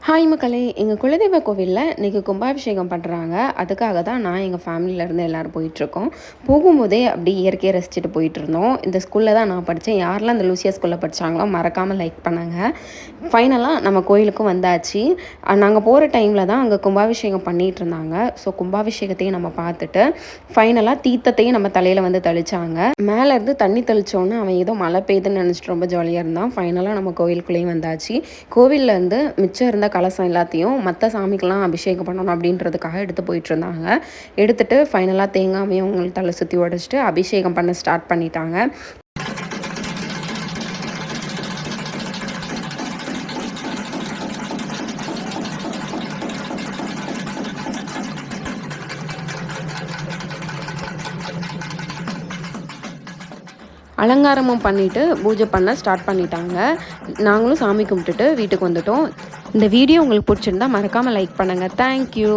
Hi மக்களே, எங்கள் குலதெய்வ கோவிலில் இன்றைக்கி கும்பாபிஷேகம் பண்ணுறாங்க. அதுக்காக தான் நான் எங்கள் ஃபேமிலியிலேருந்து எல்லோரும் போயிட்டுருக்கோம். போகும்போதே அப்படி இயற்கையை ரசிச்சுட்டு போயிட்டுருந்தோம். இந்த ஸ்கூலில் தான் நான் படித்தேன். யாரெல்லாம் இந்த லூசியா ஸ்கூலில் படித்தாங்களோ மறக்காமல் லைக் பண்ணாங்க. ஃபைனலாக நம்ம கோயிலுக்கும் வந்தாச்சு. நாங்கள் போகிற டைமில் தான் அங்கே கும்பாபிஷேகம் பண்ணிகிட்டு இருந்தாங்க. ஸோ கும்பாபிஷேகத்தையும் நம்ம பார்த்துட்டு ஃபைனலாக தீர்த்தத்தையும் நம்ம தலையில் வந்து தெளித்தாங்க. மேலேருந்து தண்ணி தெளித்தோன்னே அவன் ஏதோ மழை பெய்யுதுன்னு நினச்சிட்டு ரொம்ப ஜாலியாக இருந்தான். ஃபைனலாக நம்ம கோவிலுக்குள்ளேயும் வந்தாச்சு. கோவிலில் இருந்து மிச்சம் இருந்த கலசம் எல்லாத்தையும் மற்ற சாமிக்கெலாம் அபிஷேகம் பண்ணணும் அப்படின்றதுக்காக எடுத்து போயிட்டுருந்தாங்க. எடுத்துகிட்டு ஃபைனலாக தேங்காமையும் அவங்களுக்கு தலை சுற்றி உடச்சிட்டு அபிஷேகம் பண்ண ஸ்டார்ட் பண்ணிட்டாங்க. அலங்காரமும் பண்ணிவிட்டு பூஜை பண்ண ஸ்டார்ட் பண்ணிட்டாங்க. நாங்களும் சாமி கும்பிட்டுட்டு வீட்டுக்கு வந்துட்டோம். இந்த வீடியோ உங்களுக்கு பிடிச்சிருந்தா மறக்காமல் லைக் பண்ணுங்கள். தேங்க்யூ.